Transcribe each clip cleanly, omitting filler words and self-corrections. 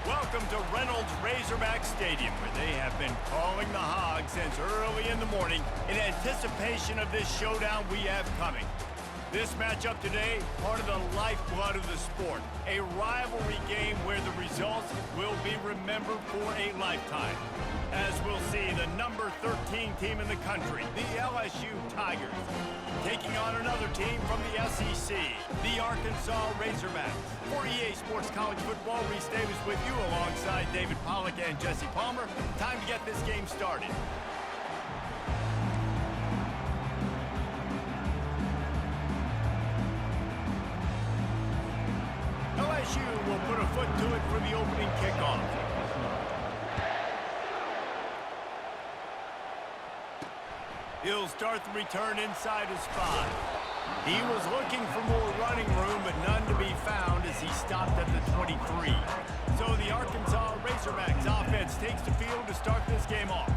Welcome to Reynolds Razorback Stadium, where they have been calling the Hogs since early in the morning in anticipation of this showdown we have coming. This matchup today, part of the lifeblood of the sport, a rivalry game where the results will be remembered for a lifetime. As we'll see, the number 13 team in the country, the LSU Tigers, taking on another team from the SEC, the Arkansas Razorbacks. For EA Sports College Football, Reese Davis with you alongside David Pollack and Jesse Palmer. Time to get this game started. LSU will put a foot to it for the opening kickoff. He'll start the return inside his 5. He was looking for more running room, but none to be found as he stopped at the 23. So the Arkansas Razorbacks offense takes the field to start this game off.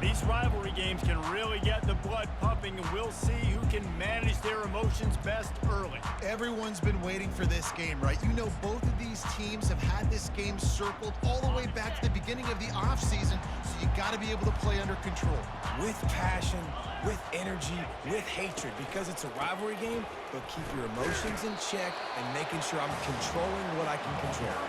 These rivalry games can really get the blood pumping, and we'll see who can manage their emotions best early. Everyone's been waiting for this game, right? You know, both of these teams have had this game circled all the way back to the beginning of the offseason, so you got to be able to play under control. With passion, with energy, with hatred, because it's a rivalry game, but keep your emotions in check and making sure I'm controlling what I can control.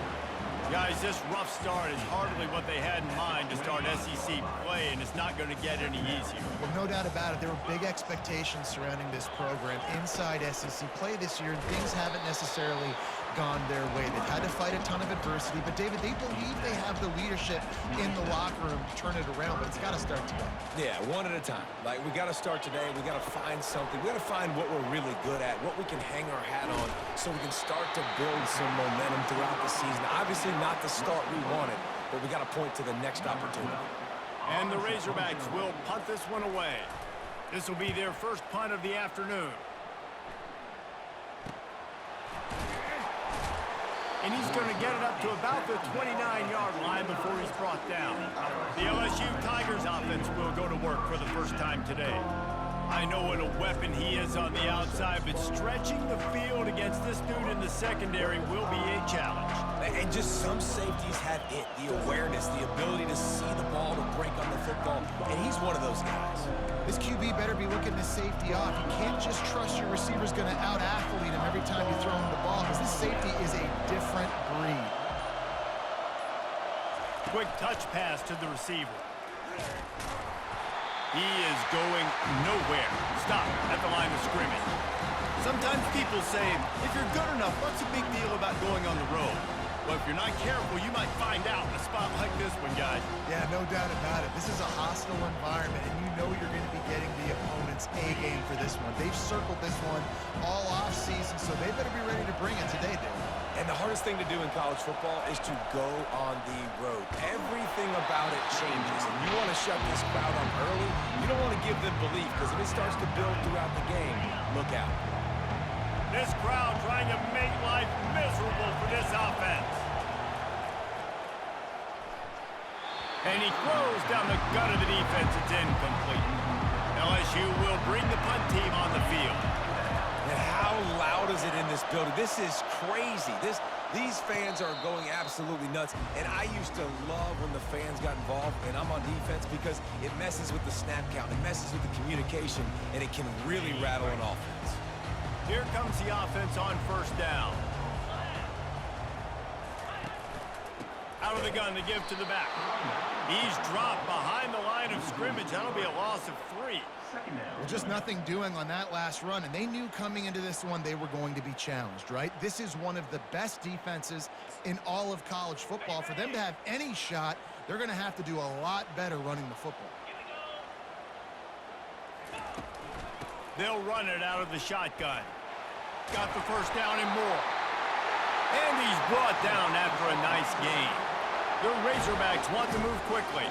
Guys, this rough start is hardly what they had in mind to start SEC play, and it's not going to get any easier. Well, no doubt about it. There were big expectations surrounding this program inside SEC play this year, and things haven't necessarily gone their way. They've had to fight a ton of adversity, but David, they believe they have the leadership in the locker room to turn it around, but it's got to start today. Yeah, one at a time. Like, we got to start today. We got to find something. We got to find what we're really good at, what we can hang our hat on, so we can start to build some momentum throughout the season. Obviously, not the start we wanted, but we got to point to the next opportunity. And the Razorbacks will punt this one away. This will be their first punt of the afternoon. And he's going to get it up to about the 29-yard line before he's brought down. The LSU Tigers offense will go to work for the first time today. I know what a weapon he is on the outside, but stretching the field against this dude in the secondary will be a challenge. And just some safeties have it, the awareness, the ability to see the ball, to break on the football, and he's one of those guys. This QB better be looking this safety off. You can't just trust your receiver's going to out-athlete him every time you throw him the ball, because this safety is a different breed. Quick touch pass to the receiver. He is going nowhere. Stop at the line of scrimmage. Sometimes people say, if you're good enough, what's the big deal about going on the road? Well, if you're not careful, you might find out in a spot like this one, guys. Yeah, no doubt about it. This is a hostile environment, and you know you're going to be getting the opponent's A-game for this one. They've circled this one all off-season, so they better be ready to bring it today, Dave. And the hardest thing to do in college football is to go on the road. Everything about it changes, and you want to shut this crowd up early. You don't want to give them belief, because if it starts to build throughout the game, look out. This crowd trying to make life miserable for this offense. And he throws down the gut of the defense. It's incomplete. LSU will bring the punt team on the field. And how loud is it in this building? This is crazy. These fans are going absolutely nuts. And I used to love when the fans got involved, and I'm on defense, because it messes with the snap count. It messes with the communication, and it can really rattle an offense. Here comes the offense on first down. Out of the gun to give to the back. He's dropped behind the line of scrimmage. That'll be a loss of 3. Well, just nothing doing on that last run, and they knew coming into this one they were going to be challenged, right? This is one of the best defenses in all of college football. For them to have any shot, they're going to have to do a lot better running the football. They'll run it out of the shotgun. Got the first down and more. And he's brought down after a nice gain. The Razorbacks want to move quickly.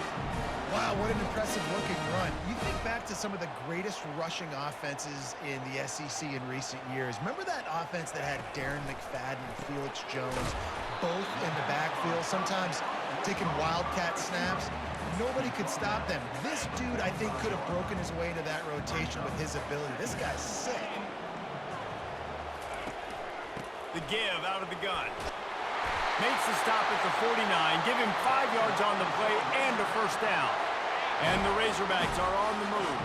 Wow, what an impressive-looking run. You think back to some of the greatest rushing offenses in the SEC in recent years. Remember that offense that had Darren McFadden and Felix Jones both in the backfield, sometimes taking wildcat snaps? Nobody could stop them. This dude, I think, could have broken his way into that rotation with his ability. This guy's sick. The give out of the gun. Makes the stop at the 49, give him 5 yards on the play and a first down. And the Razorbacks are on the move.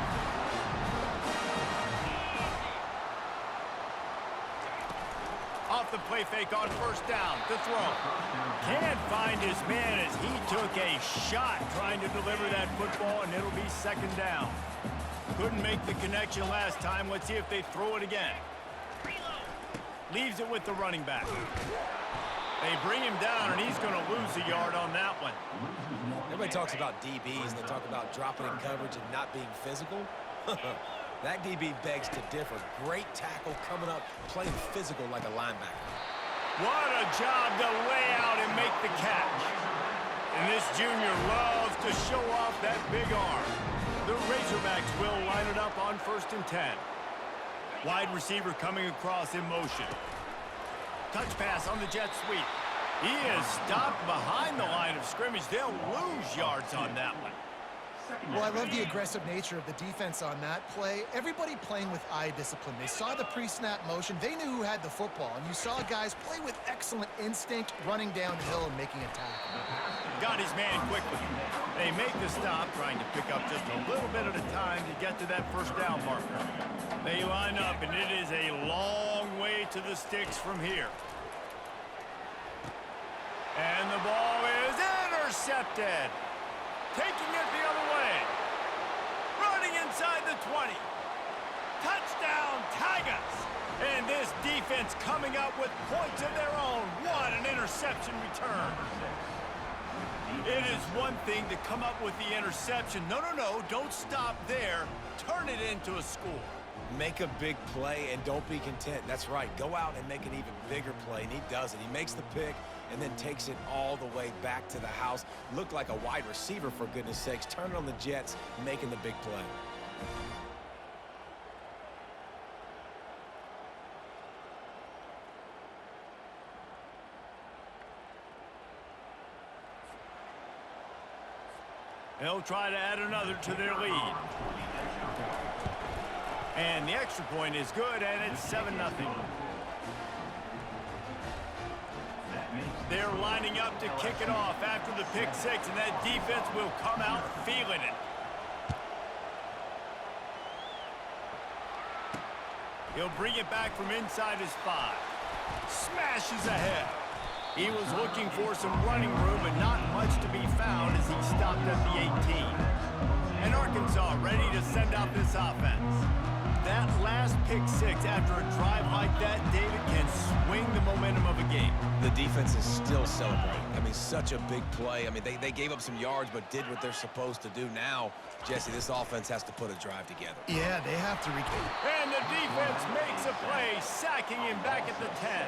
Off the play fake on first down to throw. Can't find his man as he took a shot trying to deliver that football, and it'll be second down. Couldn't make the connection last time. Let's see if they throw it again. Leaves it with the running back. They bring him down, and he's going to lose a yard on that one. Everybody talks about DBs, and they talk about dropping in coverage and not being physical. That DB begs to differ. Great tackle coming up, playing physical like a linebacker. What a job to lay out and make the catch. And this junior loves to show off that big arm. The Razorbacks will line it up on 1st and 10. Wide receiver coming across in motion. Touch pass on the jet sweep. He is stopped behind the line of scrimmage. They'll lose yards on that one. Well, I love the aggressive nature of the defense on that play. Everybody playing with eye discipline. They saw the pre-snap motion. They knew who had the football. And you saw guys play with excellent instinct, running downhill and making a tackle. Got his man quickly. They make the stop, trying to pick up just a little bit at a time to get to that first down marker. They line up, and it is a long way to the sticks from here. And the ball is intercepted. Taking it the other way. Running inside the 20. Touchdown, Tigers. And this defense coming up with points of their own. What an interception return. It is one thing to come up with the interception. No, don't stop there. Turn it into a score. Make a big play and don't be content. That's right. Go out and make an even bigger play, and he does it. He makes the pick and then takes it all the way back to the house. Looked like a wide receiver, for goodness sakes. Turn it on the Jets, making the big play. They'll try to add another to their lead. And the extra point is good, and it's 7-0. They're lining up to kick it off after the pick six, and that defense will come out feeling it. He'll bring it back from inside his 5. Smashes ahead. He was looking for some running room, but not much to be found as he stopped at the 18. And Arkansas ready to send out this offense. That last pick six after a drive like that, David, can swing the momentum of a game. The defense is still celebrating. I mean, such a big play. I mean, they gave up some yards but did what they're supposed to do. Now, Jesse, this offense has to put a drive together. Yeah, they have to regain. And the defense makes a play, sacking him back at the 10.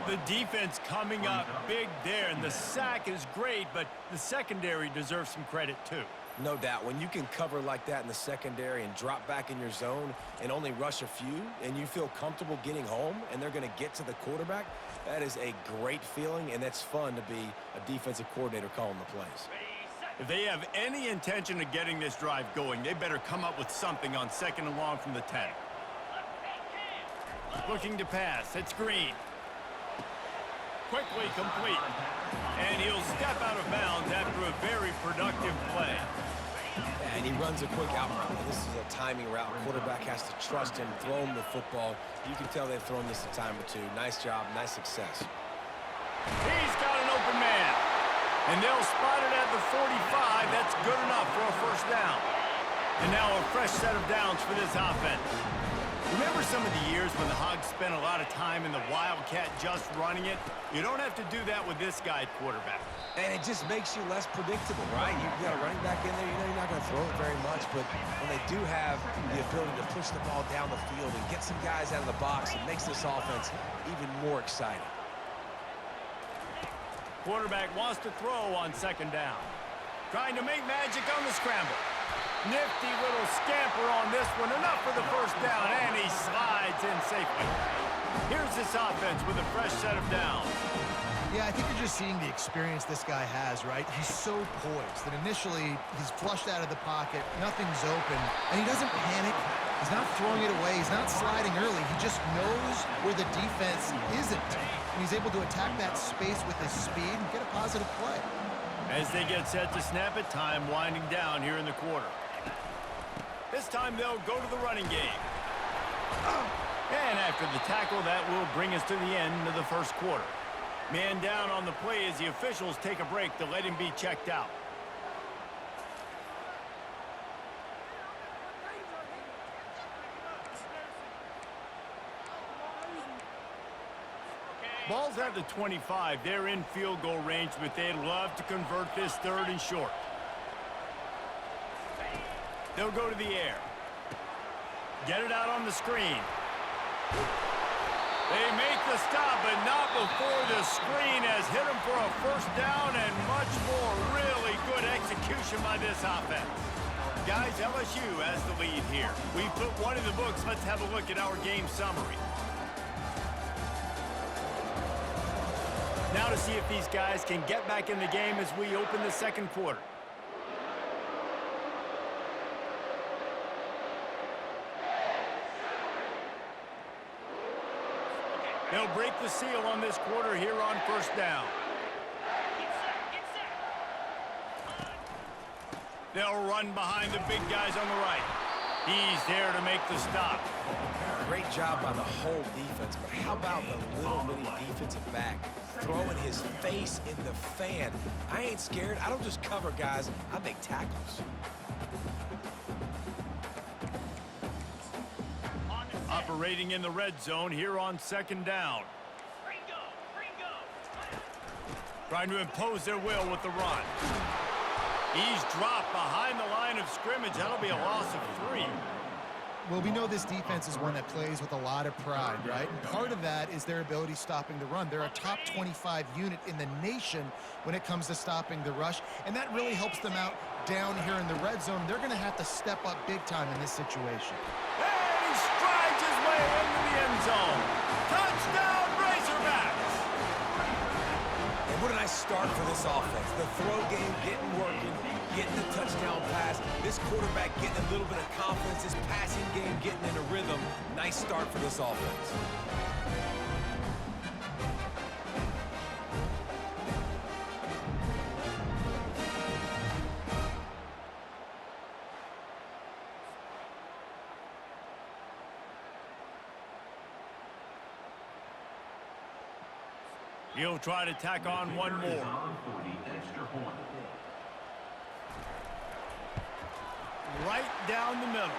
The defense coming up big there, and the sack is great, but the secondary deserves some credit too. No doubt. When you can cover like that in the secondary and drop back in your zone and only rush a few, and you feel comfortable getting home and they're going to get to the quarterback, that is a great feeling, and that's fun to be a defensive coordinator calling the plays. If they have any intention of getting this drive going, they better come up with something on 2nd and long from the 10. Looking to pass. It's Green. Quickly complete. And he'll step out of bounds after a very productive play. And he runs a quick out route. This is a timing route. Quarterback has to trust him, throw him the football. You can tell they've thrown this a time or two. Nice job, nice success. He's got an open man. And they'll spot it at the 45. That's good enough for a first down. And now a fresh set of downs for this offense. Remember some of the years when the Hogs spent a lot of time in the Wildcat just running it? You don't have to do that with this guy at quarterback. And it just makes you less predictable, right? You got a running back in there, you know you're not going to throw it very much, but when they do have the ability to push the ball down the field and get some guys out of the box, it makes this offense even more exciting. Quarterback wants to throw on 2nd down. Trying to make magic on the scramble. Nifty little scamper on this one. Enough for the first down, and he slides in safely. Here's this offense with a fresh set of downs. Yeah, I think you're just seeing the experience this guy has, right? He's so poised that initially he's flushed out of the pocket, nothing's open, and he doesn't panic. He's not throwing it away. He's not sliding early. He just knows where the defense isn't. And he's able to attack that space with his speed and get a positive play. As they get set to snap it, time winding down here in the quarter. This time they'll go to the running game. And after the tackle, that will bring us to the end of the first quarter. Man down on the play as the officials take a break to let him be checked out. Ball's at the 25. They're in field goal range, but they'd love to convert this third and short. They'll go to the air. Get it out on the screen. They make the stop, but not before the screen has hit them for a first down and much more. Really good execution by this offense. Guys, LSU has the lead here. We put one in the books. Let's have a look at our game summary. Now to see if these guys can get back in the game as we open the second quarter. They'll break the seal on this quarter here on first down. They'll run behind the big guys on the right. He's there to make the stop. Great job by the whole defense, but how about the little bitty defensive back throwing his face in the fan? I ain't scared. I don't just cover guys. I make tackles. Operating in the red zone here on second down. Trying to impose their will with the run. He's dropped behind the line of scrimmage. That'll be a loss of 3. Well, we know this defense is one that plays with a lot of pride, right? And part of that is their ability stopping the run. They're a top 25 unit in the nation when it comes to stopping the rush, and that really helps them out down here in the red zone. They're going to have to step up big time in this situation. And he strides his way into the end zone. Touchdown, Razorbacks! And what a nice start for this offense. The throw game getting working, getting the touchdown pass. This quarterback getting a little bit of confidence. This passing game getting in a rhythm. Nice start for this offense. He'll try to tack on one more. Right down the middle.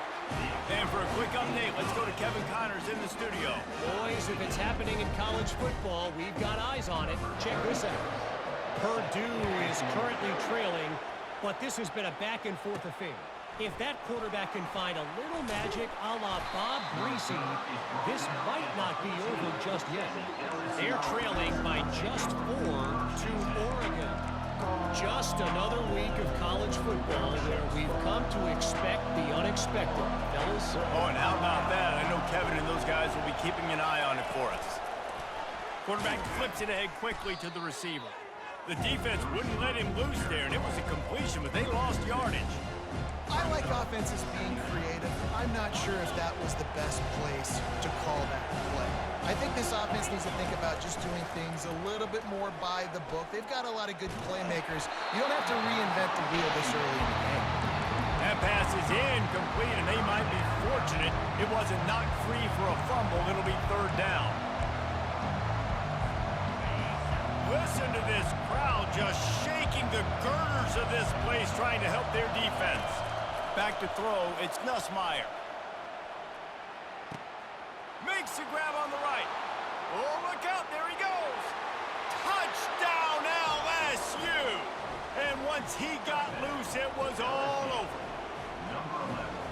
And for a quick update, let's go to Kevin Connors in the studio. Boys, if it's happening in college football, we've got eyes on it. Check this out. Purdue is currently trailing, but this has been a back-and-forth affair. If that quarterback can find a little magic a la Bob Greasy, this might not be over just yet. They're trailing by just 4 to Oregon. Just another week of college football where we've come to expect the unexpected, fellas. Oh, and how about that? I know Kevin and those guys will be keeping an eye on it for us. Quarterback flips it ahead quickly to the receiver. The defense wouldn't let him loose there, and it was a completion, but they lost yardage. I like offenses being creative. I'm not sure if that was the best place to call that play. I think this offense needs to think about just doing things a little bit more by the book. They've got a lot of good playmakers. You don't have to reinvent the wheel this early in the game. That pass is incomplete, and they might be fortunate it wasn't knocked free for a fumble. It'll be third down. Listen to this crowd just shaking the girders of this place, trying to help their defense. Back to throw, it's Nussmeier. Makes the grab on the right. Oh, look out, there he goes. Touchdown, LSU. And once he got loose, it was all over.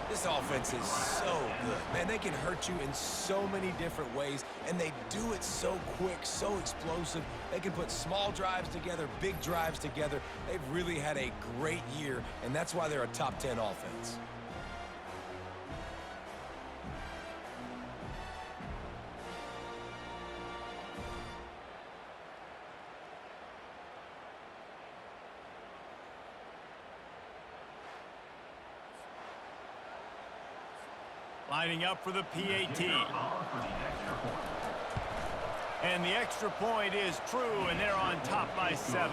This offense is so good. Man, they can hurt you in so many different ways, and they do it so quick, so explosive. They can put small drives together, big drives together. They've really had a great year, and that's why they're a top 10 offense. Lining up for the PAT. And the extra point is true, and they're on top by 7.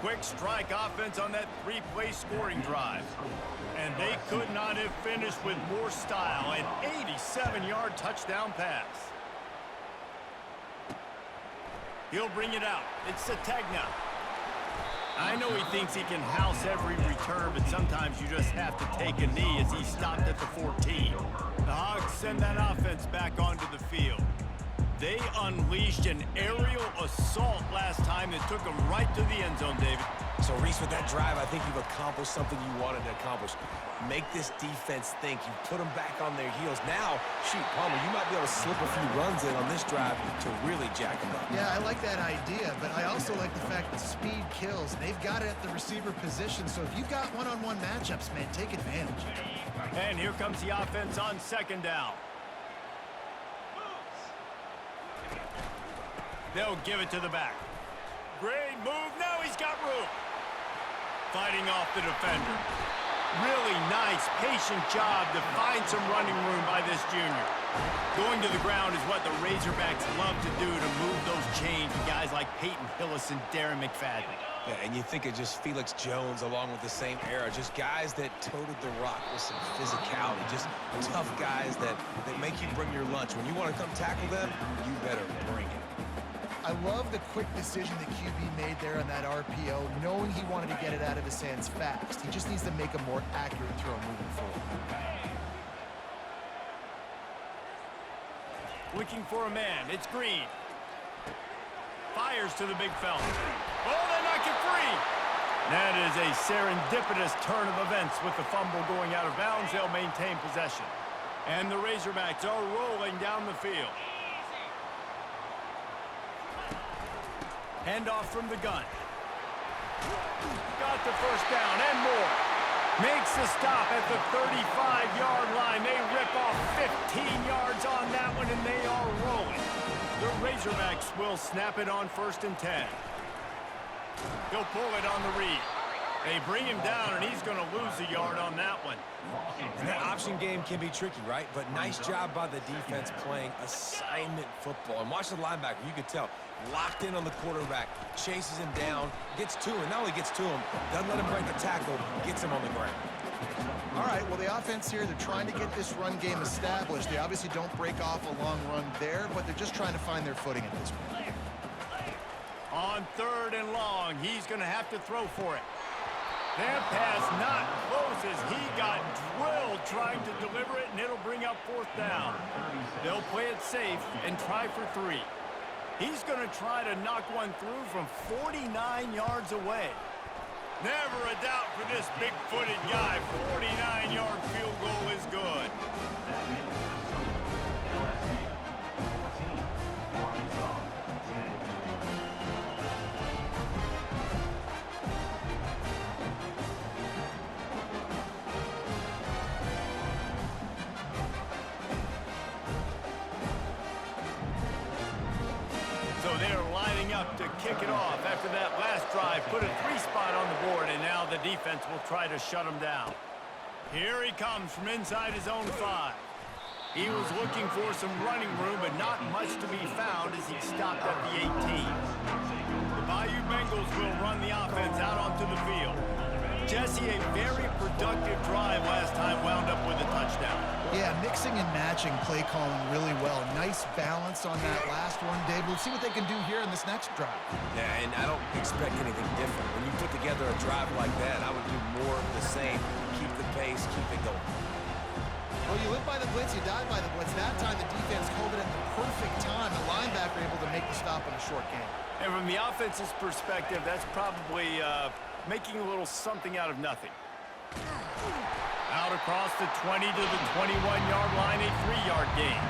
Quick strike offense on that 3-play scoring drive. And they could not have finished with more style. An 87-yard touchdown pass. He'll bring it out. It's Sategna. I know he thinks he can house every return, but sometimes you just have to take a knee as he stopped at the 14. The Hogs send that offense back onto the field. They unleashed an aerial assault last time that took them right to the end zone, David. So, Reese, with that drive, I think you've accomplished something you wanted to accomplish. Make this defense think. You put them back on their heels. Now, shoot, Palmer, you might be able to slip a few runs in on this drive to really jack them up. Yeah, I like that idea, but I also like the fact that speed kills. They've got it at the receiver position, so if you've got one-on-one matchups, man, take advantage. And here comes the offense on 2nd down. They'll give it to the back. Great move. Now he's got room. Fighting off the defender. Really nice, patient job to find some running room by this junior. Going to the ground is what the Razorbacks love to do to move those chains with guys like Peyton Hillis and Darren McFadden. Yeah, and you think of just Felix Jones along with the same era, just guys that toted the rock with some physicality, just tough guys that make you bring your lunch. When you want to come tackle them, you better bring it. I love the quick decision that QB made there on that RPO, knowing he wanted to get it out of his hands fast. He just needs to make a more accurate throw moving forward. Looking for a man. It's Green. Fires to the big fella. Oh, they knock it free. That is a serendipitous turn of events with the fumble going out of bounds. They'll maintain possession. And the Razorbacks are rolling down the field. Handoff from the gun. Got the first down and more. Makes the stop at the 35-yard line. They rip off 15 yards on that one, and they are rolling. The Razorbacks will snap it on 1st and 10. He'll pull it on the read. They bring him down, and he's going to lose a yard on that one. And that option game can be tricky, right? But nice job by the defense playing assignment football. And watch the linebacker. You could tell. Locked in on the quarterback. Chases him down. Gets to him. Not only gets to him, doesn't let him break the tackle. Gets him on the ground. All right, well, the offense here, they're trying to get this run game established. They obviously don't break off a long run there, but they're just trying to find their footing at this point. On 3rd and long, he's going to have to throw for it. That pass not close as he got drilled trying to deliver it, and it'll bring up 4th down. They'll play it safe and try for 3. He's going to try to knock one through from 49 yards away. Never a doubt for this big-footed guy. 49-yard field goal is good. So they're lining up to kick it off after that last drive. Put a 3 spot on the board, and now the defense will try to shut him down. Here he comes from inside his own 5. He was looking for some running room, but not much to be found as he stopped at the 18. The Bayou Bengals will run the offense out onto the field. Jesse, a very productive drive last time, wound up with a touchdown. Yeah, mixing and matching play calling really well. Nice balance on that last one, Dave. We'll see what they can do here in this next drive. Yeah, and I don't expect anything different. When you put together a drive like that, I would do more of the same. Keep the pace, keep it going. Well, you live by the blitz, you die by the blitz. That time the defense called it at the perfect time. The linebacker able to make the stop in a short game. And from the offense's perspective, that's probably making a little something out of nothing. Out across the 20 to the 21-yard line, a 3-yard gain.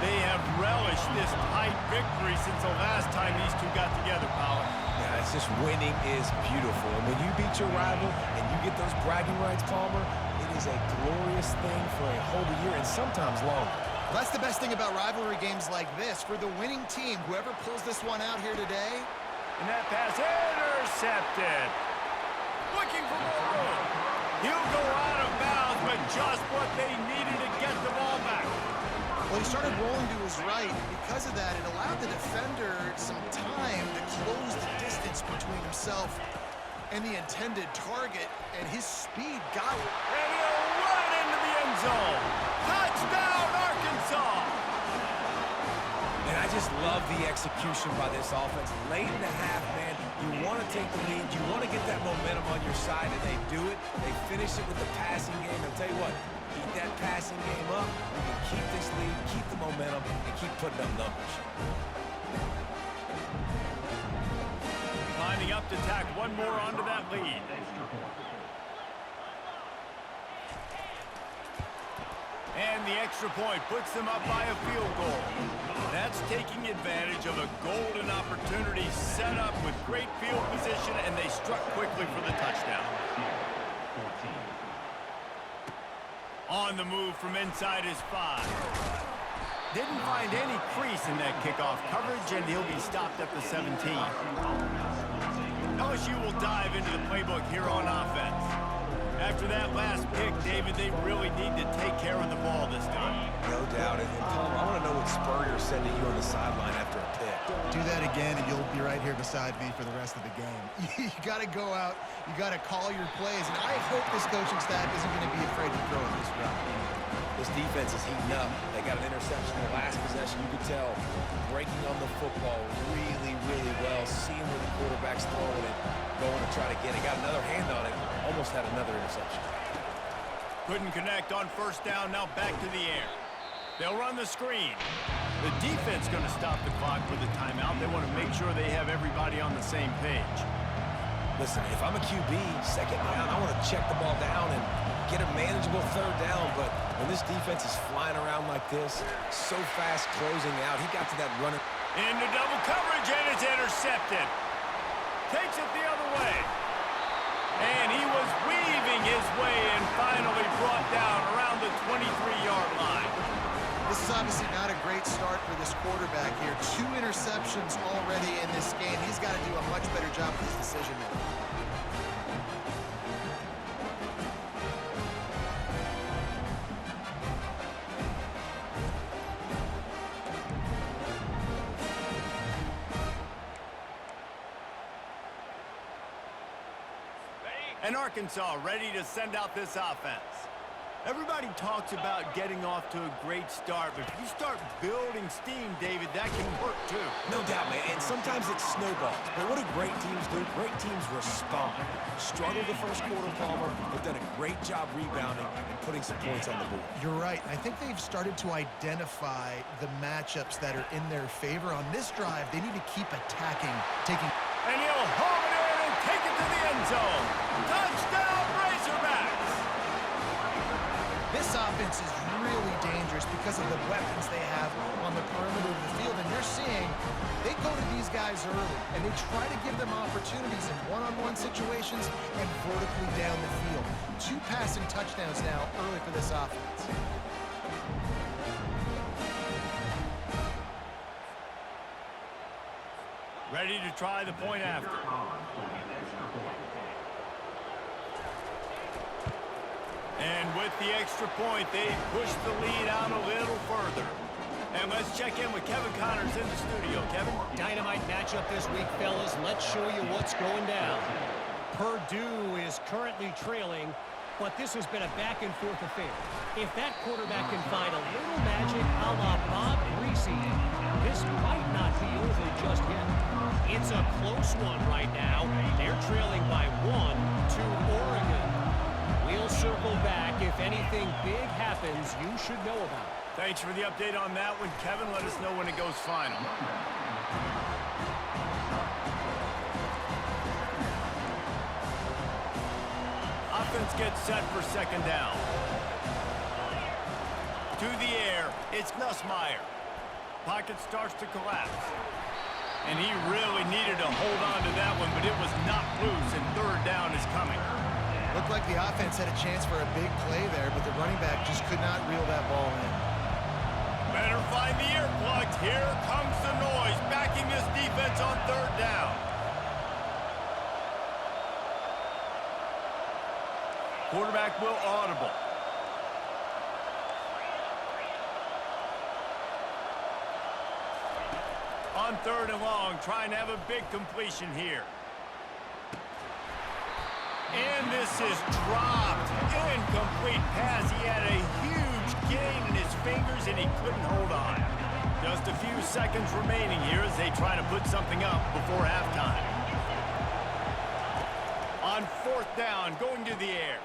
They have relished this tight victory since the last time these two got together, Pollard. Yeah, it's just winning is beautiful. And when you beat your rival and you get those bragging rights, Palmer, it is a glorious thing for a whole year and sometimes longer. Well, that's the best thing about rivalry games like this. For the winning team, whoever pulls this one out here today. And that pass intercepted. Looking for more room. He'll go out of bounds, but just what they needed to get the ball back. Well, he started rolling to his right. Because of that, it allowed the defender some time to close the distance between himself and the intended target, and his speed got it. And he'll run into the end zone. Touchdown, Arkansas! And I just love the execution by this offense. Late in the half, man, you want to take the lead. You want to get that momentum on your side, and they do it. They finish it with the passing game. I'll tell you what, keep that passing game up. We can keep this lead, keep the momentum, and keep putting up numbers. Lining up to tack one more onto that lead. And the extra point puts them up by a field goal. That's taking advantage of a golden opportunity set up with great field position, and they struck quickly for the touchdown. On the move from inside his 5. Didn't find any crease in that kickoff coverage, and he'll be stopped at the 17. LSU will dive into the playbook here on offense. After that last pick, David, they really need to take care of the ball this time. No doubt. And Palmer, I want to know what Spurrier's sending you on the sideline after a pick. Do that again, and you'll be right here beside me for the rest of the game. You got to go out. You got to call your plays. And I hope this coaching staff isn't going to be afraid to throw it this route. This defense is heating up. They got an interception in the last possession. You could tell breaking on the football really, really well, seeing where the quarterback's throwing it, going to try to get it. Got another hand on it. Almost had another interception. Couldn't connect on first down. Now back to the air. They'll run the screen. The defense going to stop the clock for the timeout. They want to make sure they have everybody on the same page. Listen, if I'm a QB, second down, I want to check the ball down and get a manageable third down. But when this defense is flying around like this, so fast closing out, he got to that runner. Into double coverage, and it's intercepted. Takes it the other way. And he was weaving his way and finally brought down around the 23-yard line. This is obviously not a great start for this quarterback here. 2 interceptions already in this game. He's got to do a much better job with his decision making. And Arkansas ready to send out this offense. Everybody talks about getting off to a great start, but if you start building steam, David, that can work too. No doubt, man, and sometimes it snowballs. But what do great teams do? Great teams respond. Struggled the first quarter, Palmer, but done a great job rebounding and putting some points on the board. You're right. I think they've started to identify the matchups that are in their favor. On this drive, they need to keep attacking, taking... And he'll home it in and take it to the end zone. Touchdown, Razorbacks! This offense is really dangerous because of the weapons they have on the perimeter of the field. And you're seeing they go to these guys early, and they try to give them opportunities in one-on-one situations and vertically down the field. 2 passing touchdowns now early for this offense. Ready to try the point after. And with the extra point, they push the lead out a little further. And let's check in with Kevin Connors in the studio. Kevin? Dynamite matchup this week, fellas. Let's show you what's going down. Purdue is currently trailing, but this has been a back-and-forth affair. If that quarterback can find a little magic a la Bob Greasy, this might not be over just yet. It's a close one right now. They're trailing by 1 to Oregon. We'll circle back. If anything big happens, you should know about it. Thanks for the update on that one, Kevin. Let us know when it goes final. Offense gets set for second down. To the air, it's Nussmeier. Pocket starts to collapse. And he really needed to hold on to that one, but it was not loose, and third down is coming. Looked like the offense had a chance for a big play there, but the running back just could not reel that ball in. Better find the earplugs. Here comes the noise, backing this defense on third down. Quarterback will audible. On 3rd and long, trying to have a big completion here. And this is dropped. Incomplete pass. He had a huge gain in his fingers, and he couldn't hold on. Just a few seconds remaining here as they try to put something up before halftime. On 4th down, going to the air.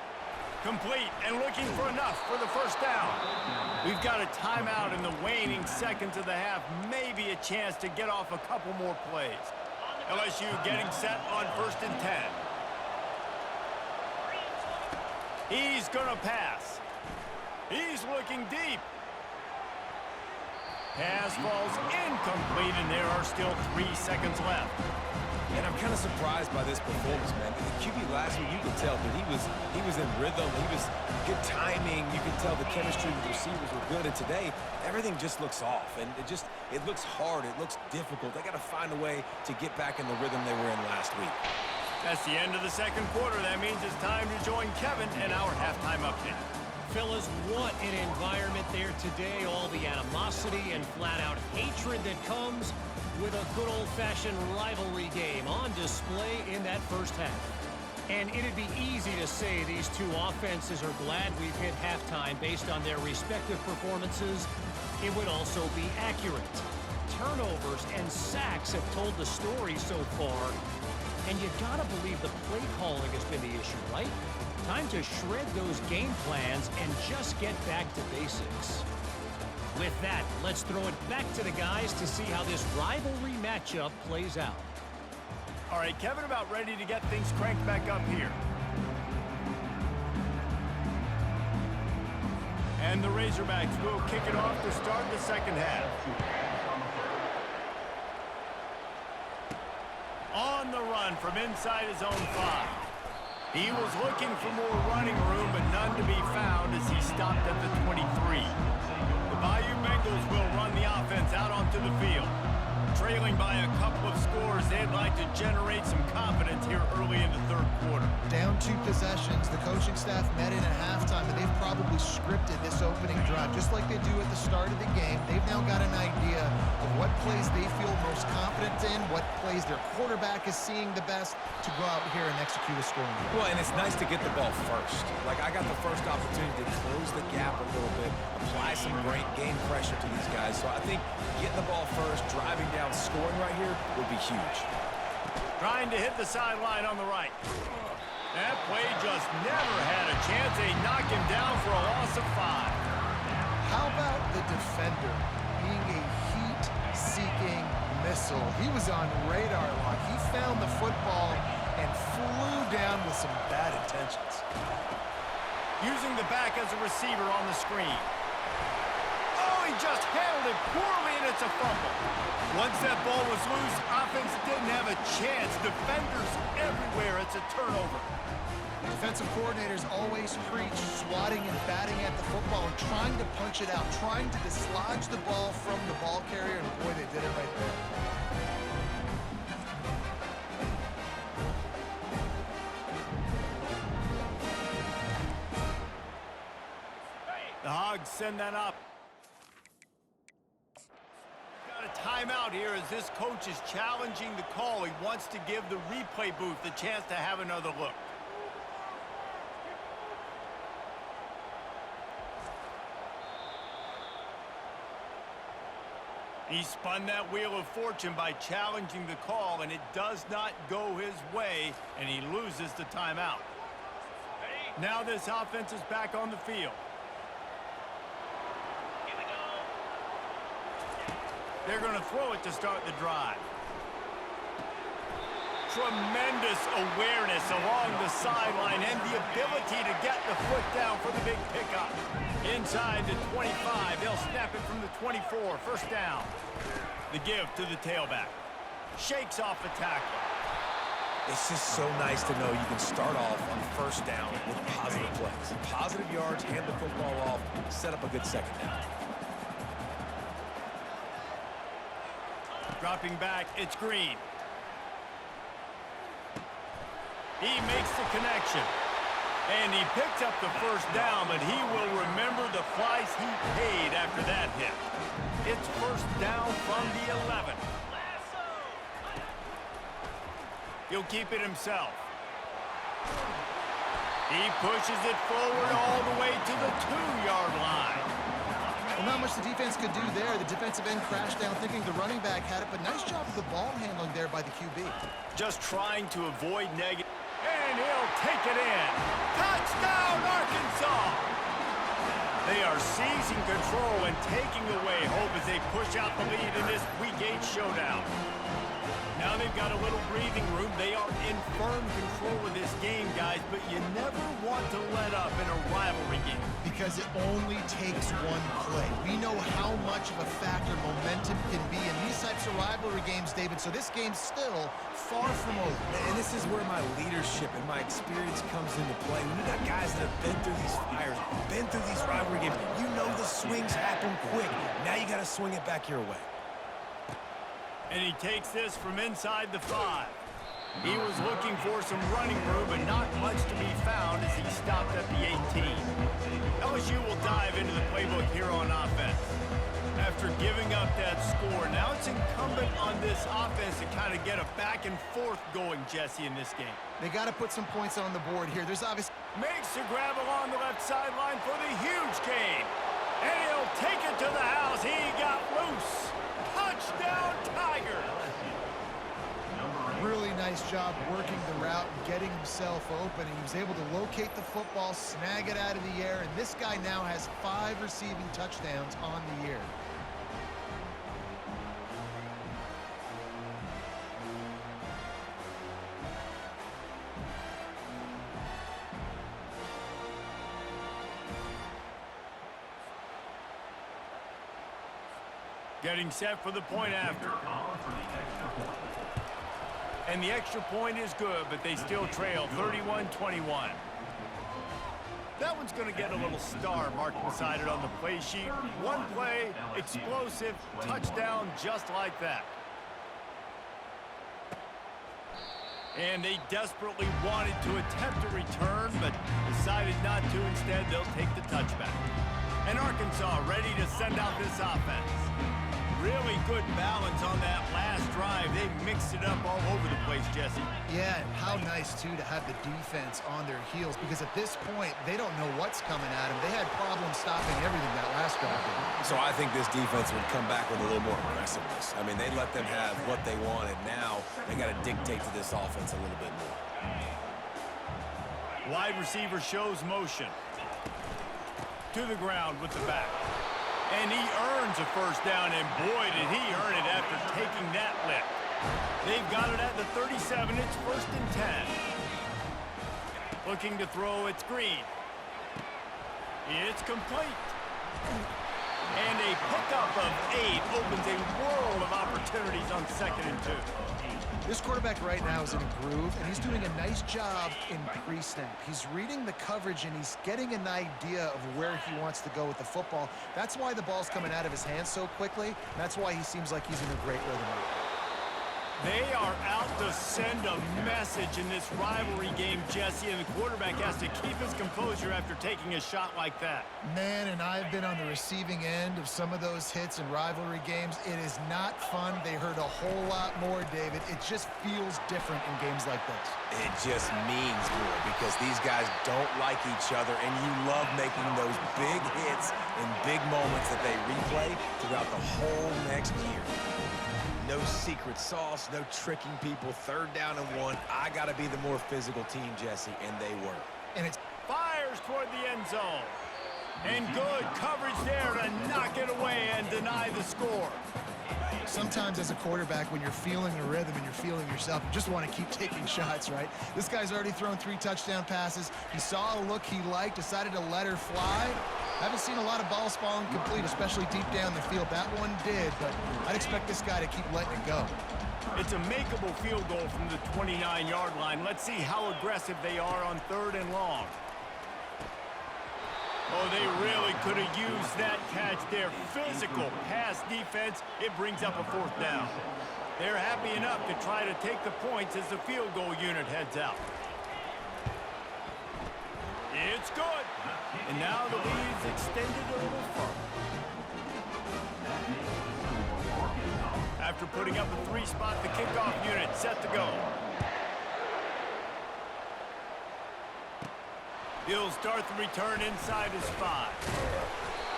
Complete and looking for enough for the first down. We've got a timeout in the waning seconds of the half. Maybe a chance to get off a couple more plays. LSU getting set on 1st and 10. He's going to pass. He's looking deep. Pass falls incomplete, and there are still 3 seconds left. And I'm kind of surprised by this performance, man. The QB last week, you could tell that he was in rhythm. He was good timing. You could tell the chemistry with the receivers were good. And today, everything just looks off. And it looks hard. It looks difficult. They got to find a way to get back in the rhythm they were in last week. That's the end of the 2nd quarter. That means it's time to join Kevin in our halftime update. Fellas, what an environment there today. All the animosity and flat-out hatred that comes with a good old-fashioned rivalry game on display in that first half. And it'd be easy to say these two offenses are glad we've hit halftime based on their respective performances. It would also be accurate. Turnovers and sacks have told the story so far. And you gotta believe the play calling has been the issue, right? Time to shred those game plans and just get back to basics. With that, let's throw it back to the guys to see how this rivalry matchup plays out. All right, Kevin, about ready to get things cranked back up here. And the Razorbacks will kick it off to start the 2nd half. On the run from inside his own 5. He was looking for more running room, but none to be found as he stopped at the 23. The Bayou Bengals will run the offense out onto the field. Trailing by a couple of scores, they'd like to generate some confidence here early in the 3rd quarter. Down 2 possessions. The coaching staff met in at halftime, and they've probably scripted this opening drive just like they do at the start of the game. They've now got an idea of what plays they feel most confident in, what plays their quarterback is seeing the best to go out here and execute a scoring drive. Well, and it's nice to get the ball first. Like, I got the first opportunity to close the gap a little bit, apply some great game pressure to these guys. So I think getting the ball first, driving down, scoring right here would be huge. Trying to hit the sideline on the right. That play just never had a chance. They knock him down for a loss of 5. How about the defender being a heat-seeking missile? He was on radar lock. He found the football and flew down with some bad intentions. Using the back as a receiver on the screen. Oh, he just handled it poorly, and it's a fumble. Once that ball was loose, offense didn't have a chance. Defenders everywhere. It's a turnover. Defensive coordinators always preach swatting and batting at the football and trying to punch it out, trying to dislodge the ball from the ball carrier, and boy, they did it right there. The Hogs send that up. Got a timeout here as this coach is challenging the call. He wants to give the replay booth the chance to have another look. He spun that wheel of fortune by challenging the call, and it does not go his way, and he loses the timeout. Now this offense is back on the field. They're going to throw it to start the drive. Tremendous awareness along the sideline and the ability to get the foot down for the big pickup. Inside the 25, they'll snap it from the 24, first down. The give to the tailback. Shakes off the tackle. It's just so nice to know you can start off on first down with positive plays. Positive yards, hand the football off, set up a good second down. Dropping back, it's Green. He makes the connection. And he picks up the first down, but he will remember the price he paid after that hit. It's first down from the 11. He'll keep it himself. He pushes it forward all the way to the 2-yard line. Well, not much the defense could do there. The defensive end crashed down thinking the running back had it, but nice job of the ball handling there by the QB. Just trying to avoid negative. And he'll take it in. Touchdown, Arkansas! They are seizing control and taking away hope as they push out the lead in this Week 8 showdown. Now they've got a little breathing room. They are in firm control of this game, guys, but you never want to let up in a rivalry game. Because it only takes one play. We know how much of a factor momentum can be in these types of rivalry games, David, so this game's still far from over. And this is where my leadership and my experience comes into play. When you got guys that have been through these fires, been through these rivalry games, you know the swings happen quick. Now you got to swing it back your way. And he takes this from inside the 5. He was looking for some running room, but not much to be found as he stopped at the 18. LSU will dive into the playbook here on offense. After giving up that score, now it's incumbent on this offense to kind of get a back and forth going, Jesse, in this game. They got to put some points on the board here. There's obviously... Makes the grab along the left sideline for the huge gain. And he'll take it to the house. He got loose. Touchdown, Tigers! Really nice job working the route and getting himself open. He was able to locate the football, snag it out of the air, and this guy now has 5 receiving touchdowns on the year. Getting set for the point after. And the extra point is good, but they still trail 31-21. That one's going to get a little star marked beside it on the play sheet. One play, explosive, touchdown just like that. And they desperately wanted to attempt a return, but decided not to. Instead, they'll take the touchback. And Arkansas ready to send out this offense. Really good balance on that last drive. They mixed it up all over the place, Jesse. Yeah, and how nice, too, to have the defense on their heels, because at this point, they don't know what's coming at them. They had problems stopping everything that last drive. So I think this defense would come back with a little more aggressiveness. I mean, they let them have what they wanted. Now they got to dictate to this offense a little bit more. Wide receiver shows motion. To the ground with the back. And he earns a first down, and boy, did he earn it after taking that lift. They've got it at the 37. It's 1st and 10. Looking to throw, it's Green. It's complete. And a pickup of 8 opens a world of opportunities on 2nd and 2. This quarterback right now is in a groove, and he's doing a nice job in pre-snap. He's reading the coverage, and he's getting an idea of where he wants to go with the football. That's why the ball's coming out of his hands so quickly. That's why he seems like he's in a great rhythm. They are out to send a message in this rivalry game, Jesse, and the quarterback has to keep his composure after taking a shot like that. Man, and I've been on the receiving end of some of those hits in rivalry games. It is not fun. They hurt a whole lot more, David. It just feels different in games like this. It just means more because these guys don't like each other, and you love making those big hits and big moments that they replay throughout the whole next year. No secret sauce, no tricking people. 3rd down and 1. I got to be the more physical team, Jesse, and they were. And it's fires toward the end zone. And good coverage there to knock it away and deny the score. sometimes as a quarterback, when you're feeling the rhythm and you're feeling yourself, you just want to keep taking shots, right? This guy's already thrown 3 touchdown passes. He saw a look he liked, decided to let her fly. Haven't seen a lot of balls falling complete, especially deep down the field. That one did, but I'd expect this guy to keep letting it go. It's a makeable field goal from the 29-yard line. Let's see how aggressive they are on 3rd and long. Oh, they really could have used that catch there. Physical pass defense. It brings up a 4th down. They're happy enough to try to take the points as the field goal unit heads out. It's good. And now the lead's extended a little further. After putting up a 3-spot, the kickoff unit set to go. He'll start the return inside his 5.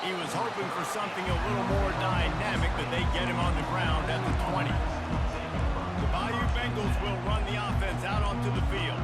He was hoping for something a little more dynamic, but they get him on the ground at the 20. The Bayou Bengals will run the offense out onto the field.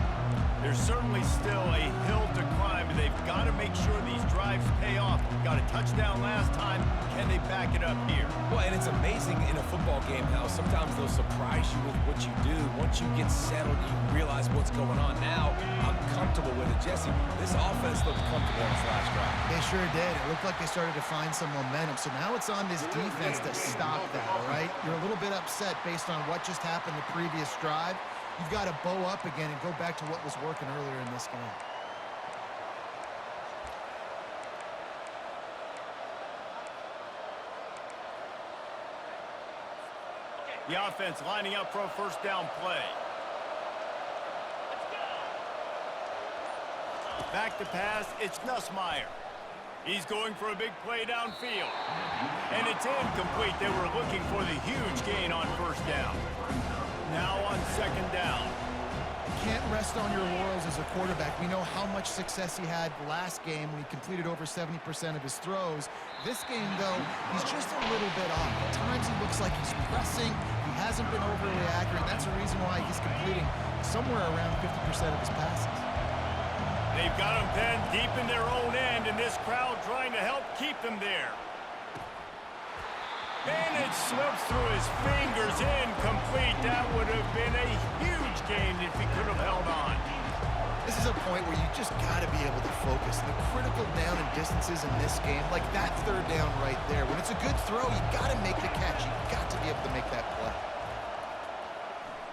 There's certainly still a hill to climb, but they've got to make sure these drives pay off. Got a touchdown last time. Can they back it up here? Well, and it's amazing in a football game how sometimes they'll surprise you with what you do. Once you get settled, you realize what's going on. Now, I'm comfortable with it. Jesse, this offense looked comfortable in this last drive. They sure did. It looked like they started to find some momentum. So now it's on this defense to stop that, all right? You're a little bit upset based on what just happened the previous drive. You've got to bow up again and go back to what was working earlier in this game. The offense lining up for a first down play. Back to pass, it's Nussmeier. He's going for a big play downfield. And it's incomplete. They were looking for the huge gain on first down. Now on second down. You can't rest on your laurels as a quarterback. We know how much success he had last game when he completed over 70% of his throws. This game, though, he's just a little bit off. At times he looks like he's pressing. He hasn't been overly accurate. That's the reason why he's completing somewhere around 50% of his passes. They've got him pinned deep in their own end, and this crowd trying to help keep them there. And it slips through his fingers, incomplete. That would have been a huge gain if he could have held on. This is a point where you just got to be able to focus. The critical down and distances in this game, like that third down right there. When it's a good throw, you got to make the catch. You got to be able to make that play.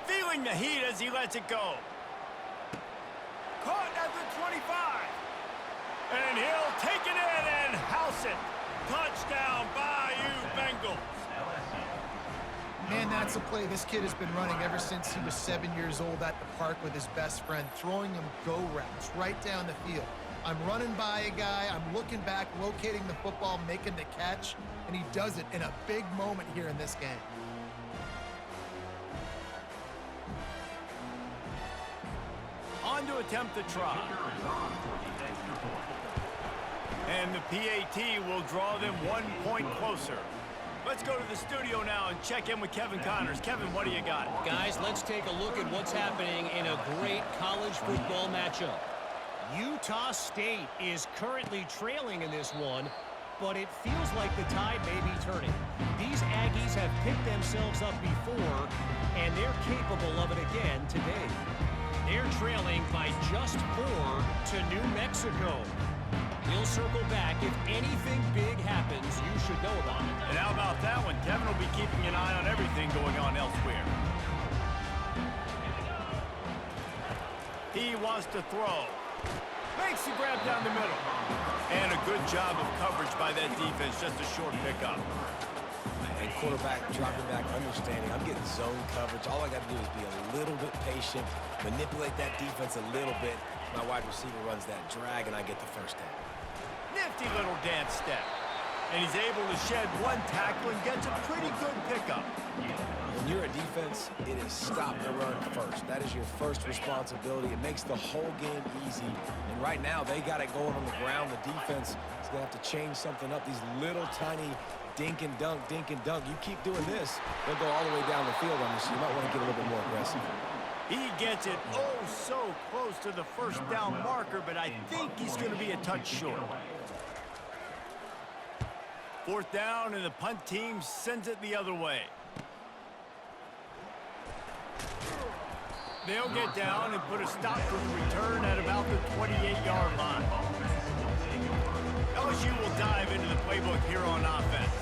Feeling the heat as he lets it go. Caught at the 25. And he'll take it in and house it. Touchdown, Bayou Bengals. Man, that's a play this kid has been running ever since he was 7 years old at the park with his best friend, throwing him go routes right down the field. I'm running by a guy, I'm looking back, locating the football, making the catch, and he does it in a big moment here in this game. On to attempt the try. And the PAT will draw them 1 point closer. Let's go to the studio now and check in with Kevin Connors. Kevin, what do you got? Guys, let's take a look at what's happening in a great college football matchup. Utah State is currently trailing in this one, but it feels like the tide may be turning. These Aggies have picked themselves up before, and they're capable of it again today. They're trailing by just 4 to New Mexico. We'll circle back. If anything big happens, you should know about it. And how about that one? Kevin will be keeping an eye on everything going on elsewhere. He wants to throw. Makes the grab down the middle. And a good job of coverage by that defense. Just a short pickup. And quarterback dropping back, understanding. I'm getting zone coverage. All I got to do is be a little bit patient, manipulate that defense a little bit. My wide receiver runs that drag, and I get the first down. Nifty little dance step. And he's able to shed 1 tackle and gets a pretty good pickup. When you're a defense, it is stop the run first. That is your first responsibility. It makes the whole game easy. And right now, they got it going on the ground. The defense is going to have to change something up. These little tiny dink and dunk, dink and dunk. You keep doing this, they'll go all the way down the field on you, so you might want to get a little bit more aggressive. He gets it oh so close to the first down marker, but I think he's going to be a touch short. 4th down, and the punt team sends it the other way. They'll get down and put a stop to the return at about the 28-yard line. LSU will dive into the playbook here on offense.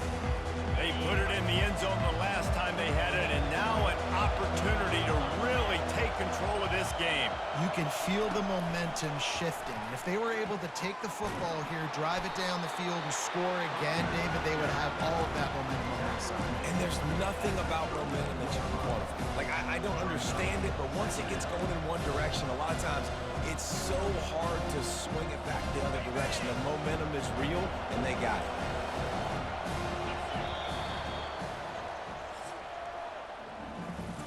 They put it in the end zone the last time they had it, and now an opportunity to really take control of this game. You can feel the momentum shifting. If they were able to take the football here, drive it down the field, and score again, David, they would have all of that momentum on their side. And there's nothing about momentum that you can quantify. Like, I don't understand it, but once it gets going in one direction, a lot of times it's so hard to swing it back the other direction. The momentum is real, and they got it.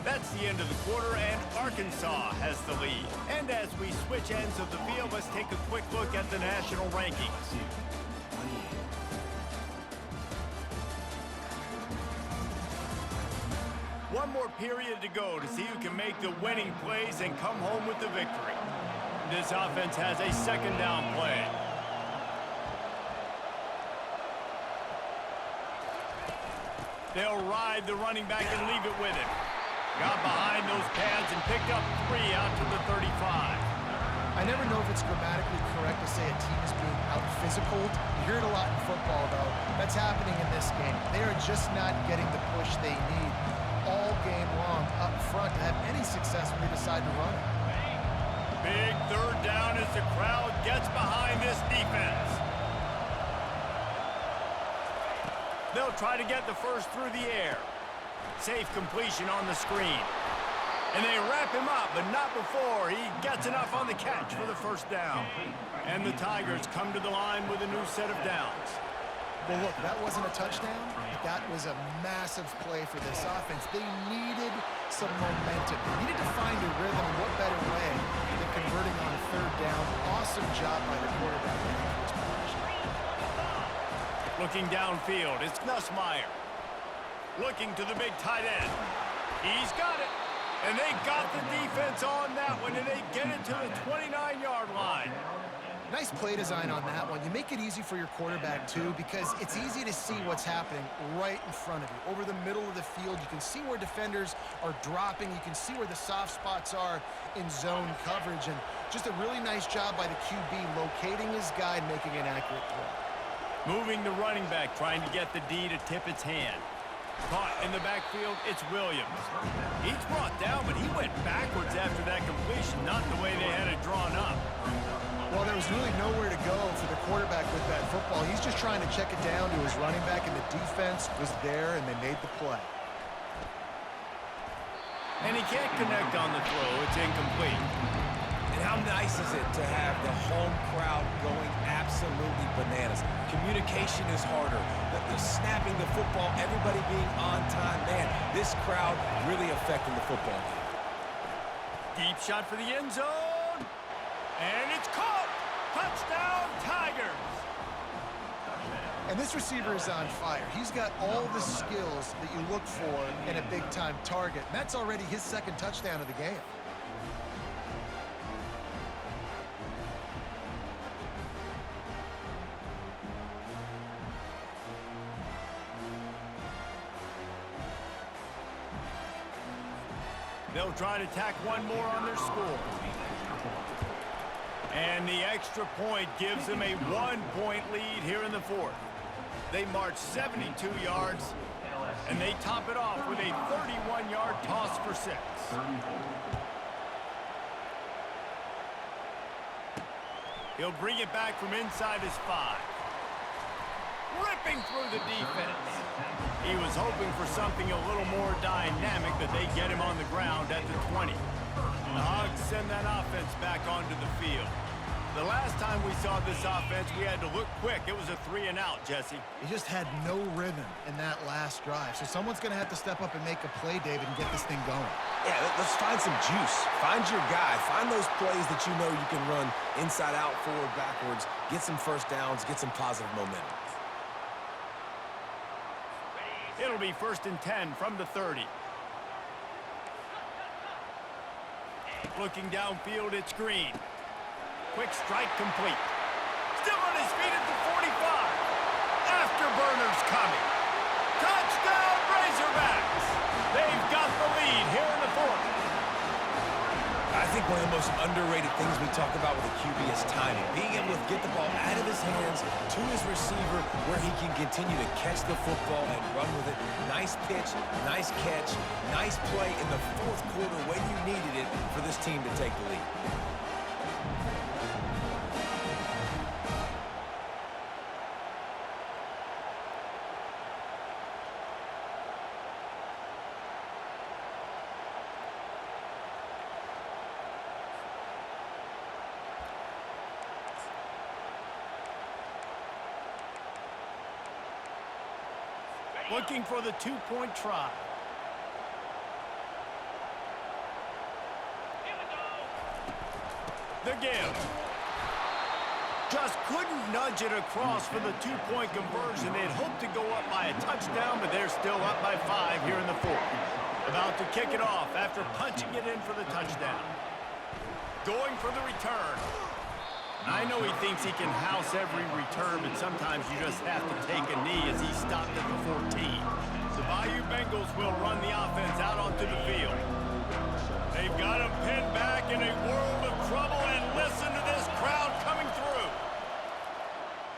That's the end of the quarter, and Arkansas has the lead. And as we switch ends of the field, let's take a quick look at the national rankings. One more period to go to see who can make the winning plays and come home with the victory. This offense has a second down play. They'll ride the running back and leave it with him. Got behind those pads and picked up 3 out to the 35. I never know if it's grammatically correct to say a team is being out-physicaled. You hear it a lot in football, though. That's happening in this game. They are just not getting the push they need all game long up front to have any success when they decide to run it. Big third down as the crowd gets behind this defense. They'll try to get the first through the air. Safe completion on the screen. And they wrap him up, but not before he gets enough on the catch for the first down. And the Tigers come to the line with a new set of downs. Well, look, that wasn't a touchdown, but that was a massive play for this offense. They needed some momentum. They needed to find a rhythm, and what better way than converting on a third down. Awesome job by the quarterback in the first position. Looking downfield, it's Nussmeier. Looking to the big tight end. He's got it. And they got the defense on that one, and they get it to the 29-yard line. Nice play design on that one. You make it easy for your quarterback, too, because it's easy to see what's happening right in front of you. Over the middle of the field, you can see where defenders are dropping. You can see where the soft spots are in zone coverage. And just a really nice job by the QB locating his guy and making an accurate throw. Moving the running back, trying to get the D to tip its hand. Caught in the backfield, it's Williams. He's brought down, but he went backwards after that completion, not the way they had it drawn up. Well, there was really nowhere to go for the quarterback with that football. He's just trying to check it down to his running back, and the defense was there, and they made the play. And he can't connect on the throw. It's incomplete. And how nice is it to have the home crowd going absolutely bananas? Communication is harder. The snapping the football, everybody being on time. Man, this crowd really affecting the football game. Deep shot for the end zone. And it's caught. Touchdown, Tigers. And this receiver is on fire. He's got all the skills that you look for in a big-time target. And that's already his second touchdown of the game. They'll try to tack one more on their score. And the extra point gives them a 1-point lead here in the fourth. They march 72 yards, and they top it off with a 31-yard toss for 6. He'll bring it back from inside his 5. Ripping through the defense. He was hoping for something a little more dynamic, but they get him on the ground at the 20. The Hogs send that offense back onto the field. The last time we saw this offense, we had to look quick. It was a 3-and-out, Jesse. He just had no rhythm in that last drive. So someone's going to have to step up and make a play, David, and get this thing going. Yeah, let's find some juice. Find your guy. Find those plays that you know you can run inside out, forward, backwards. Get some first downs. Get some positive momentum. It'll be 1st and 10 from the 30. Looking downfield, it's Green. Quick strike complete. Still on his feet at the 45. Afterburners coming. Touchdown, Razorbacks. They've got the lead here in the fourth. I think one of the most underrated things we talk about with a QB is timing. Being able to get the ball out of his hands to his receiver where he can continue to catch the football and run with it. Nice pitch, nice catch, nice play in the fourth quarter when you needed it for this team to take the lead. looking for the two-point try. The give. Just couldn't nudge it across for the two-point conversion. They'd hoped to go up by a touchdown, but they're still up by 5 here in the fourth. About to kick it off after punching it in for the touchdown. Going for the return. I know he thinks he can house every return, but sometimes you just have to take a knee as he stopped at the 14. The Bayou Bengals will run the offense out onto the field. They've got him pinned back in a world of trouble, and listen to this crowd coming through.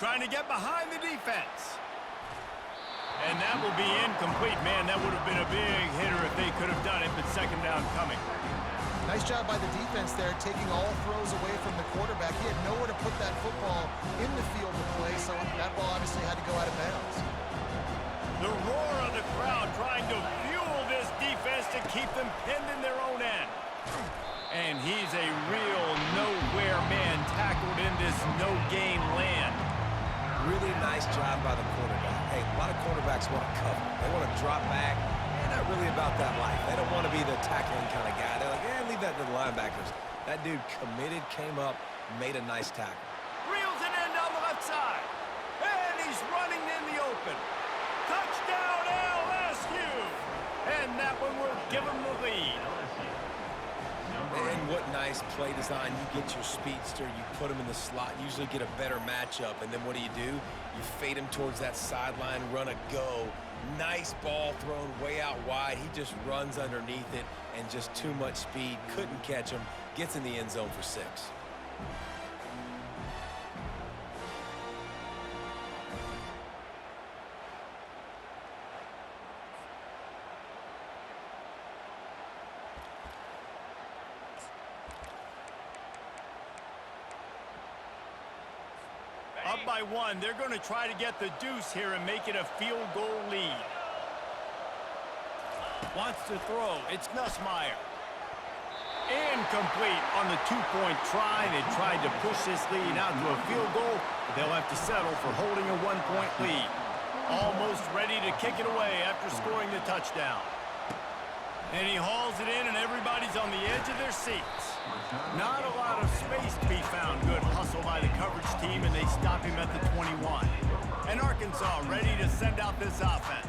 Trying to get behind the defense. And that will be incomplete. Man, that would have been a big hitter if they could have done it, but second down coming. Nice job by the defense there, taking all throws away from the quarterback. He had nowhere to put that football in the field to play, so that ball obviously had to go out of bounds. The roar of the crowd trying to fuel this defense to keep them pinned in their own end. And he's a real nowhere man tackled in this no-gain land. Really nice job by the quarterback. Hey, a lot of quarterbacks want to cover. They want to drop back. They're not really about that life. They don't want to be the tackling kind of guy. They're like, leave that to the linebackers. That dude committed, came up, made a nice tackle. Reels it in down the left side. And he's running in the open. Touchdown, LSU! And that one will give him the lead. And what nice play design. You get your speedster, you put him in the slot, usually get a better matchup, and then what do? You fade him towards that sideline, run a go. Nice ball thrown way out wide. He just runs underneath it, and just too much speed. Couldn't catch him. Gets in the end zone for 6. Up by 1. They're going to try to get the deuce here and make it a field goal lead. Wants to throw. It's Nussmeier. Incomplete on the two-point try. They tried to push this lead out to a field goal, but they'll have to settle for holding a one-point lead. Almost ready to kick it away after scoring the touchdown. And he hauls it in, and everybody's on the edge of their seats. Not a lot of space to be found. Good hustle by the coverage team, and they stop him at the 21. And Arkansas ready to send out this offense.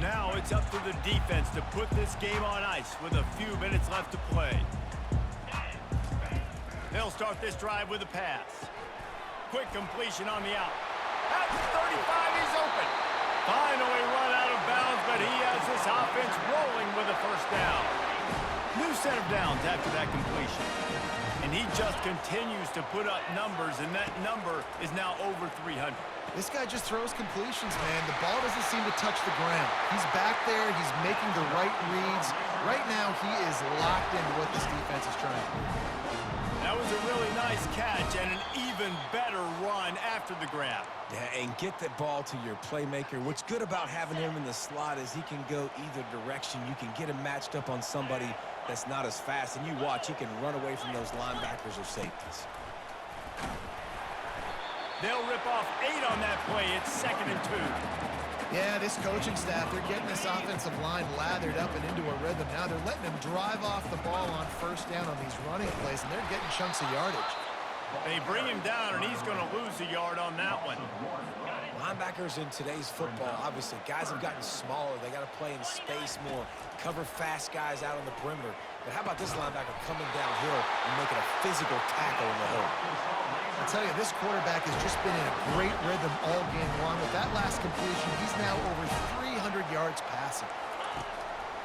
Now it's up to the defense to put this game on ice with a few minutes left to play. They'll start this drive with a pass. Quick completion on the out. At the 35, he's open. Finally run out of bounds, but he has this offense rolling with a first down. New set of downs after that completion. And he just continues to put up numbers, and that number is now over 300. This guy just throws completions, man. The ball doesn't seem to touch the ground. He's back there. He's making the right reads. Right now, he is locked into what this defense is trying to do. That was a really nice catch and an even better run after the grab. Yeah, and get the ball to your playmaker. What's good about having him in the slot is he can go either direction. You can get him matched up on somebody that's not as fast, and you watch, he can run away from those linebackers or safeties. They'll rip off 8 on that play. It's 2nd and 2. Yeah, this coaching staff, they're getting this offensive line lathered up and into a rhythm. Now they're letting them drive off the ball on first down on these running plays, and they're getting chunks of yardage. They bring him down, and he's going to lose a yard on that one. Linebackers in today's football, obviously, guys have gotten smaller. They got to play in space more, cover fast guys out on the perimeter. But how about this linebacker coming downhill and making a physical tackle in the hole? I tell you, this quarterback has just been in a great rhythm all game long. With that last completion, he's now over 300 yards passing.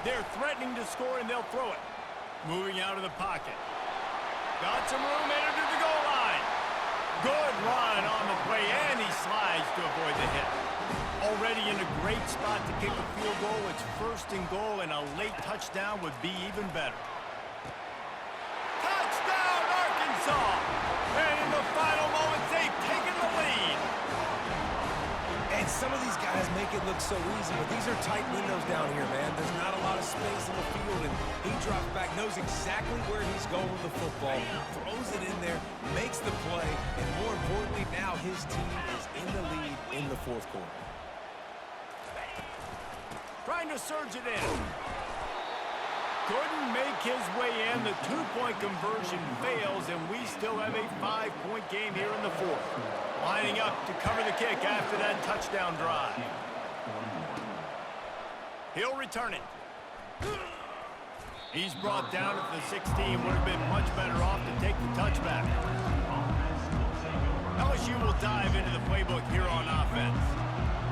They're threatening to score, and they'll throw it. Moving out of the pocket. Got some room, entered to the goal line. Good run on the play, and he slides to avoid the hit. Already in a great spot to kick a field goal. It's 1st and goal, and a late touchdown would be even better. Touchdown, Arkansas! And in the final moments, they've taken the lead. And some of these guys guys make it look so easy, but these are tight windows down here, man. There's not a lot of space in the field, and he drops back, knows exactly where he's going with the football, throws it in there, makes the play, and more importantly, now his team is in the lead in the fourth quarter. Trying to surge it in. Couldn't make his way in. The two-point conversion fails, and we still have a 5-point game here in the fourth. Lining up to cover the kick after that touchdown drive. He'll return it. He's brought down at the 16. Would have been much better off to take the touchback. LSU will dive into the playbook here on offense.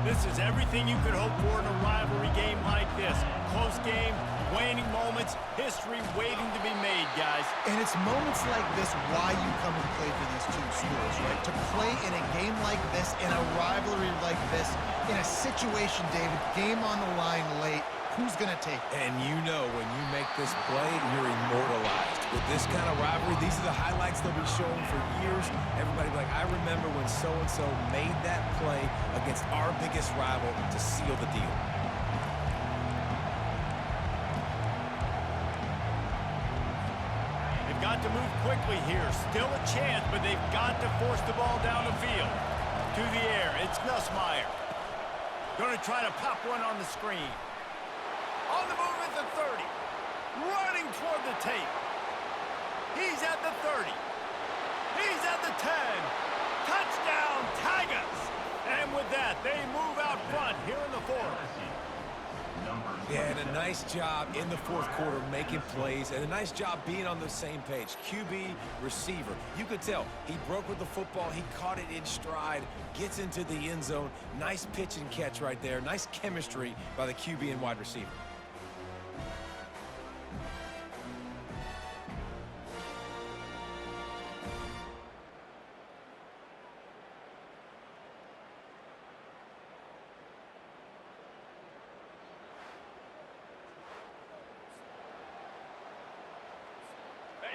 This is everything you could hope for in a rivalry game like this. Close game, waning moments, history waiting to be made, guys. And it's moments like this why you come and play for these two schools, right? To play in a game like this, in a rivalry like this, in a situation, David, game on the line late, who's going to take it? And you know when you make this play, you're immortalized. With this kind of rivalry, these are the highlights they'll be showing for years. Everybody be like, I remember when so-and-so made that play against our biggest rival to seal the deal. They've got to move quickly here. Still a chance, but they've got to force the ball down the field. To the air, it's Nussmeier. Going to try to pop one on the screen. On the move at the 30. Running toward the tape. He's at the 30. He's at the 10. Touchdown, Tigers! And with that, they move out front here in the fourth. Yeah, and a nice job in the fourth quarter making plays, and a nice job being on the same page. QB, receiver. You could tell he broke with the football. He caught it in stride, gets into the end zone. Nice pitch and catch right there. Nice chemistry by the QB and wide receiver.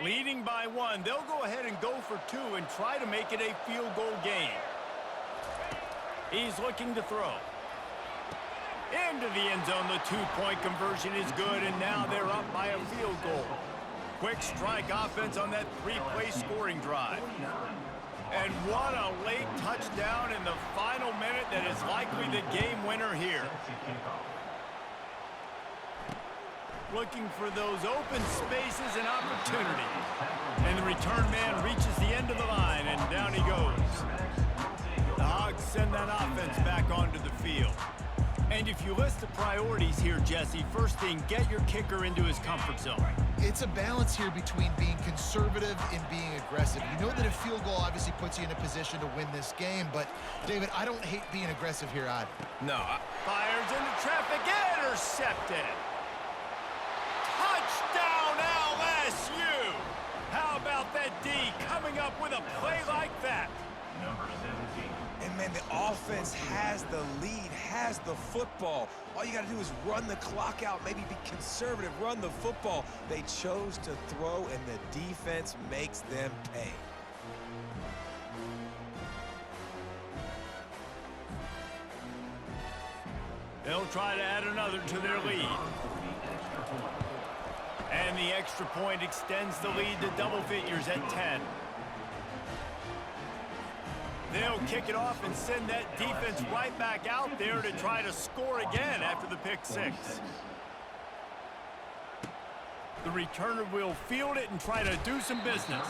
Leading by 1, they'll go ahead and go for 2 and try to make it a field goal game. He's looking to throw. Into the end zone, the 2-point conversion is good, and now they're up by a field goal. Quick strike offense on that 3-play scoring drive. And what a late touchdown in the final minute that is likely the game winner here. Looking for those open spaces and opportunities. And the return man reaches the end of the line, and down he goes. The Hogs send that offense back onto the field. And if you list the priorities here, Jesse, first thing, get your kicker into his comfort zone. It's a balance here between being conservative and being aggressive. You know that a field goal obviously puts you in a position to win this game, but, David, I don't hate being aggressive here either. No. Fires into traffic, intercepted. Touchdown, LSU! How about that D coming up with a play like that? Number 17. And, man, the offense has the lead, has the football. All you got to do is run the clock out, maybe be conservative, run the football. They chose to throw, and the defense makes them pay. They'll try to add another to their lead. And the extra point extends the lead to double figures at 10. They'll kick it off and send that defense right back out there to try to score again after the pick 6. The returner will field it and try to do some business.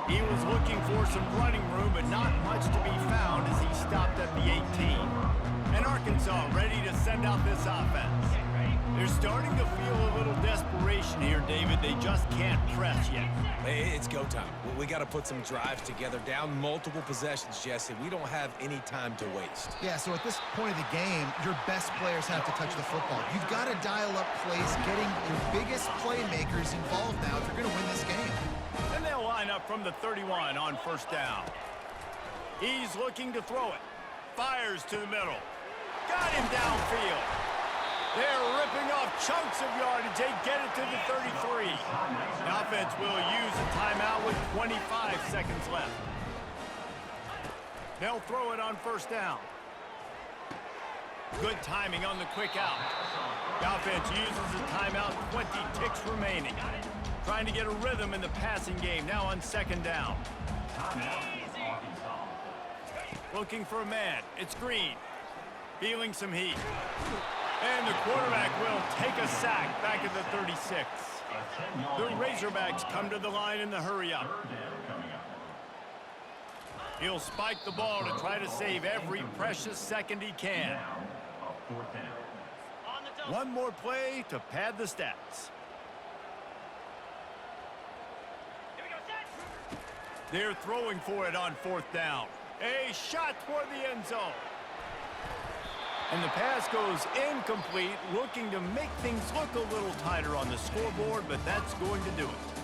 He was looking for some running room, but not much to be found as he stopped at the 18. And Arkansas ready to send out this offense. They're starting to feel a little desperation here, David. They just can't press yet. Hey, it's go time. We got to put some drives together, down multiple possessions, Jesse. We don't have any time to waste. Yeah, so at this point of the game, your best players have to touch the football. You've got to dial up plays, getting your biggest playmakers involved now if you're going to win this game. And they'll line up from the 31 on first down. He's looking to throw it. Fires to the middle. Got him downfield. They're ripping off chunks of yardage. They get it to the 33. The offense will use a timeout with 25 seconds left. They'll throw it on first down. Good timing on the quick out. The offense uses a timeout, 20 ticks remaining. Trying to get a rhythm in the passing game, now on second down. Looking for a man. It's Green. Feeling some heat. And the quarterback will take a sack back at the 36. The Razorbacks come to the line in the hurry-up. He'll spike the ball to try to save every precious second he can. One more play to pad the stats. They're throwing for it on fourth down. A shot toward the end zone. And the pass goes incomplete, looking to make things look a little tighter on the scoreboard, but that's going to do it.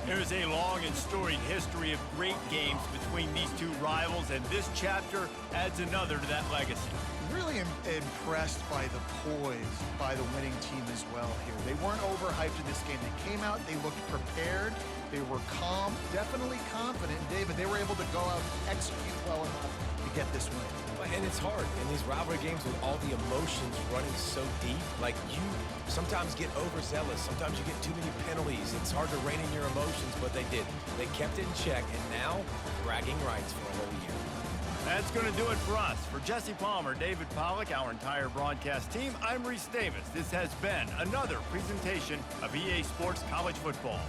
There's a long and storied history of great games between these two rivals, and this chapter adds another to that legacy. Really impressed by the poise by the winning team as well here. They weren't overhyped in this game. They came out, they looked prepared, they were calm, definitely confident. And David, they were able to go out and execute well enough to get this win. And it's hard in these rivalry games with all the emotions running so deep. Like, you sometimes get overzealous. Sometimes you get too many penalties. It's hard to rein in your emotions, but they did. They kept it in check, and now bragging rights for a whole year. That's going to do it for us. For Jesse Palmer, David Pollack, our entire broadcast team, I'm Reese Davis. This has been another presentation of EA Sports College Football.